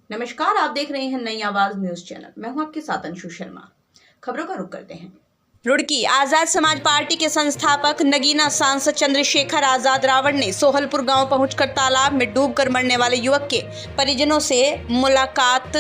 नमस्कार, आप देख रहे हैं नई आवाज न्यूज चैनल। मैं हूं आपके साथ अंशु शर्मा। खबरों का रुख करते हैं। रुड़की आजाद समाज पार्टी के संस्थापक नगीना सांसद चंद्रशेखर आजाद रावण ने सोहलपुर गांव पहुंचकर तालाब में डूबकर मरने वाले युवक के परिजनों से मुलाकात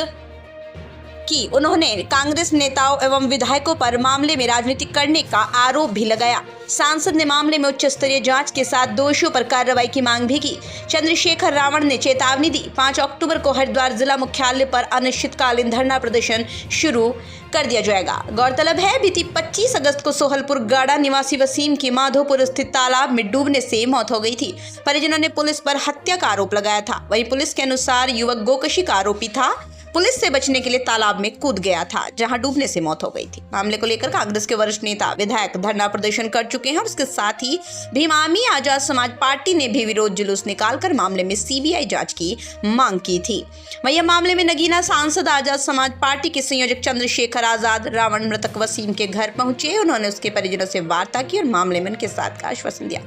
की। उन्होंने कांग्रेस नेताओं एवं विधायकों पर मामले में राजनीति करने का आरोप भी लगाया। सांसद ने मामले में उच्च स्तरीय जांच के साथ दोषियों पर कार्रवाई की मांग भी की। चंद्रशेखर रावण ने चेतावनी दी, 5 अक्टूबर को हरिद्वार जिला मुख्यालय पर अनिश्चितकालीन धरना प्रदर्शन शुरू कर दिया जाएगा। गौरतलब है, बीती 25 अगस्त को सोहलपुर गाड़ा निवासी वसीम की माधोपुर स्थित तालाब में डूबने से मौत हो गई थी। परिजनों ने पुलिस पर हत्या का आरोप लगाया था। वहीं पुलिस के अनुसार युवक गोकशी का आरोपी था। पुलिस से बचने के लिए तालाब में कूद गया था, जहां डूबने से मौत हो गई थी। मामले को लेकर कांग्रेस के वरिष्ठ नेता विधायक धरना प्रदर्शन कर चुके हैं और इसके साथ ही भीमामी आजाद समाज पार्टी ने भी विरोध जुलूस निकालकर मामले में सीबीआई जांच की मांग की थी। वहीं मामले में नगीना सांसद आजाद समाज पार्टी के संयोजक चंद्रशेखर आजाद रावण मृतक वसीम के घर पहुंचे। उन्होंने उसके परिजनों से वार्ता की और मामले में उनके साथ का आश्वासन दिया।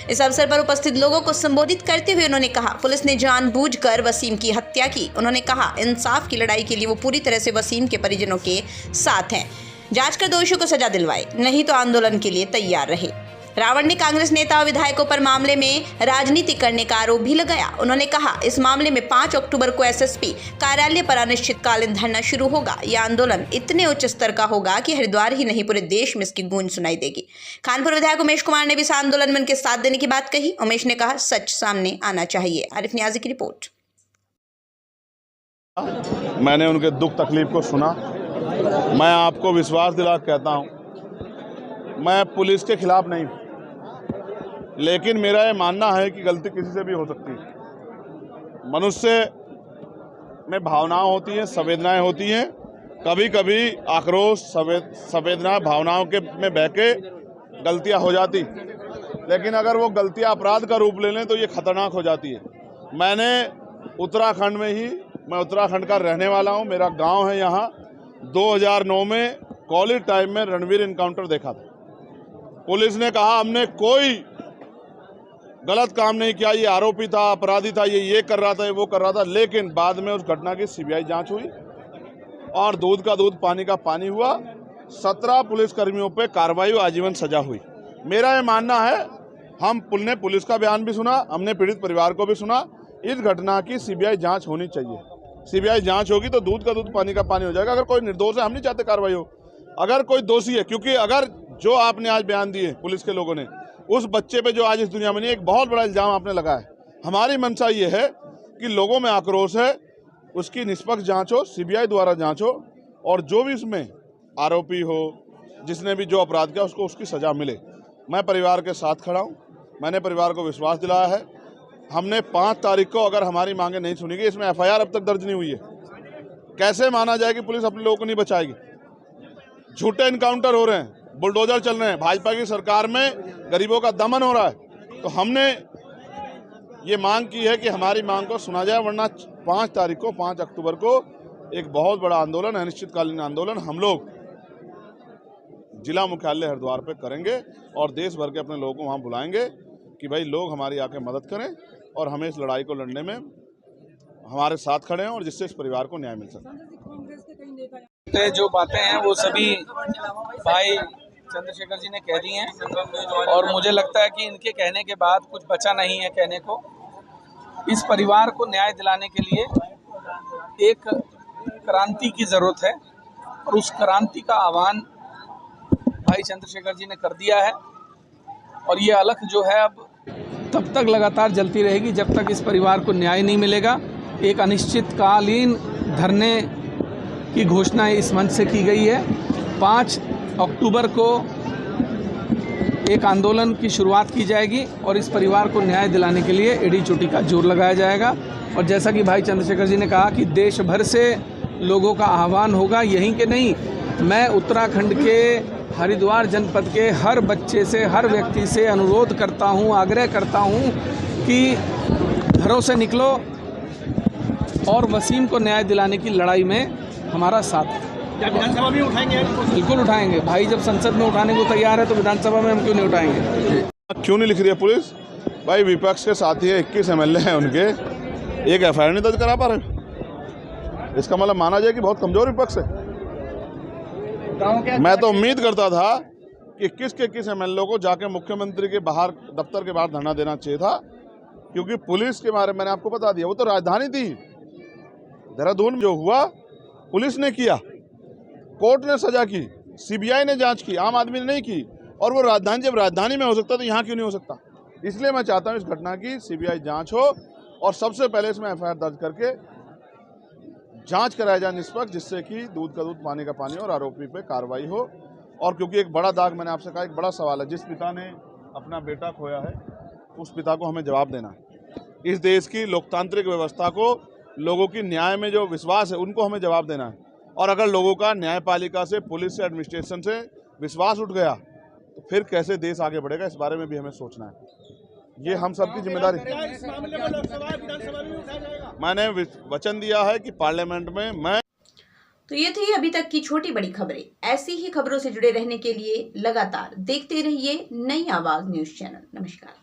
इस अवसर पर उपस्थित लोगों को संबोधित करते हुए उन्होंने कहा, पुलिस ने जानबूझकर वसीम की हत्या की। उन्होंने कहा, इंसाफ की लड़ाई के लिए वो पूरी तरह से वसीम के परिजनों के साथ हैं। जांच कर दोषियों को सजा दिलवाए, नहीं तो आंदोलन के लिए तैयार रहे। रावण ने कांग्रेस नेता और विधायकों पर मामले में राजनीति करने का आरोप भी लगाया। उन्होंने कहा, इस मामले में 5 अक्टूबर को एसएसपी कार्यालय पर अनिश्चितकालीन धरना शुरू होगा। यह आंदोलन इतने उच्च स्तर का होगा कि हरिद्वार ही नहीं पूरे देश में इसकी गूंज सुनाई देगी। कानपुर विधायक उमेश कुमार ने भी इस आंदोलन में उनके साथ देने की बात कही। उमेश ने कहा, सच सामने आना चाहिए। आरिफ नियाजी की रिपोर्ट। मैंने उनके दुख तकलीफ को सुना। मैं आपको विश्वास दिला कहता हूं, मैं पुलिस के खिलाफ नहीं हूं, लेकिन मेरा ये मानना है कि गलती किसी से भी हो सकती है। मनुष्य में भावनाएं होती हैं, संवेदनाएं होती हैं। कभी कभी आक्रोश, संवेदना, भावनाओं के में बह के गलतियां हो जाती, लेकिन अगर वो गलतियां अपराध का रूप ले लें तो ये खतरनाक हो जाती है। मैंने उत्तराखंड में ही, मैं उत्तराखंड का रहने वाला हूं, मेरा गांव है यहाँ। 2009 में कॉलेज टाइम में रणवीर इनकाउंटर देखा था। पुलिस ने कहा हमने कोई गलत काम नहीं किया, ये आरोपी था, अपराधी था, ये कर रहा था, ये वो कर रहा था। लेकिन बाद में उस घटना की सीबीआई जांच हुई और दूध का दूध पानी का पानी हुआ। 17 पुलिसकर्मियों पे कार्रवाई और आजीवन सजा हुई। मेरा ये मानना है, हमने पुलिस का बयान भी सुना, हमने पीड़ित परिवार को भी सुना। इस घटना की सीबीआई जांच होनी चाहिए। सीबीआई जांच होगी तो दूध का दूध पानी का पानी हो जाएगा। अगर कोई निर्दोष है, हम नहीं चाहते कार्रवाई हो। अगर कोई दोषी है, क्योंकि अगर जो आपने आज बयान दिए पुलिस के लोगों ने, उस बच्चे पे जो आज इस दुनिया में नहीं, एक बहुत बड़ा इल्जाम आपने लगाया है। हमारी मंशा ये है कि लोगों में आक्रोश है, उसकी निष्पक्ष जांच हो, सीबीआई द्वारा जांच हो, और जो भी उसमें आरोपी हो, जिसने भी जो अपराध किया, उसको उसकी सजा मिले। मैं परिवार के साथ खड़ा हूँ। मैंने परिवार को विश्वास दिलाया है। हमने 5 तारीख को अगर हमारी मांगे नहीं सुनी गई, इसमें एफआईआर अब तक दर्ज नहीं हुई है। कैसे माना जाए कि पुलिस अपने लोगों को नहीं बचाएगी? झूठे इनकाउंटर हो रहे हैं, बुलडोजर चल रहे हैं, भाजपा की सरकार में गरीबों का दमन हो रहा है। तो हमने ये मांग की है कि हमारी मांग को सुना जाए, वरना 5 तारीख को, 5 अक्टूबर को एक बहुत बड़ा आंदोलन, अनिश्चितकालीन आंदोलन हम लोग जिला मुख्यालय हरिद्वार पे करेंगे और देश भर के अपने लोगों को वहाँ बुलाएंगे कि भाई लोग हमारी आके मदद करें और हमें इस लड़ाई को लड़ने में हमारे साथ खड़े हैं और जिससे इस परिवार को न्याय मिल सके। जो बातें हैं वो सभी भाई चंद्रशेखर जी ने कह दी हैं और मुझे लगता है कि इनके कहने के बाद कुछ बचा नहीं है कहने को। इस परिवार को न्याय दिलाने के लिए एक क्रांति की ज़रूरत है और उस क्रांति का आह्वान भाई चंद्रशेखर जी ने कर दिया है। और ये अलख जो है अब तब तक लगातार जलती रहेगी जब तक इस परिवार को न्याय नहीं मिलेगा। एक अनिश्चितकालीन धरने की घोषणा इस मंच से की गई है। 5 अक्टूबर को एक आंदोलन की शुरुआत की जाएगी और इस परिवार को न्याय दिलाने के लिए एड़ी चोटी का जोर लगाया जाएगा। और जैसा कि भाई चंद्रशेखर जी ने कहा कि देश भर से लोगों का आह्वान होगा, यहीं के नहीं, मैं उत्तराखंड के हरिद्वार जनपद के हर बच्चे से, हर व्यक्ति से अनुरोध करता हूं, आग्रह करता हूं कि घरों से निकलो और वसीम को न्याय दिलाने की लड़ाई में हमारा साथ। क्या विधानसभा में उठाएंगे? बिल्कुल उठाएंगे। भाई जब संसद में उठाने को तैयार है तो विधानसभा में हम क्यों नहीं उठाएंगे? क्यों नहीं लिख रही है पुलिस? भाई विपक्ष के साथी है, 21 MLA हैं उनके, एक एफआईआर नहीं दर्ज करा पा रहे। इसका मतलब माना जाए कि बहुत कमजोर विपक्ष है। मैं तो उम्मीद करता था कि किस एमएलए को जाके मुख्यमंत्री के बाहर, दफ्तर के बाहर धरना देना चाहिए था, क्योंकि पुलिस के बारे में मैंने आपको बता दिया, वो तो राजधानी थी। देहरादून जो हुआ पुलिस ने किया, कोर्ट ने सजा की, सीबीआई ने जांच की, आम आदमी ने नहीं की। और वो राजधानी, जब राजधानी में हो सकता तो यहाँ क्यों नहीं हो सकता? इसलिए मैं चाहता हूँ इस घटना की सीबीआई जांच हो और सबसे पहले इसमें एफआईआर दर्ज करके जांच कराया जाए निष्पक्ष, जिससे कि दूध का दूध पानी का पानी और आरोपी पे कार्रवाई हो। और क्योंकि एक बड़ा दाग, मैंने आपसे कहा, एक बड़ा सवाल है, जिस पिता ने अपना बेटा खोया है उस पिता को हमें जवाब देना है। इस देश की लोकतांत्रिक व्यवस्था को, लोगों की न्याय में जो विश्वास है उनको हमें जवाब देना है। और अगर लोगों का न्यायपालिका से, पुलिस से, एडमिनिस्ट्रेशन से विश्वास उठ गया तो फिर कैसे देश आगे बढ़ेगा, इस बारे में भी हमें सोचना है। ये हम सबकी जिम्मेदारी। इस मामले को लोकसभा विधानसभा में उठाया जाएगा। मैंने वचन दिया है कि पार्लियामेंट में मैं। तो ये थी अभी तक की छोटी बड़ी खबरें। ऐसी ही खबरों से जुड़े रहने के लिए लगातार देखते रहिए नई आवाज न्यूज चैनल। नमस्कार।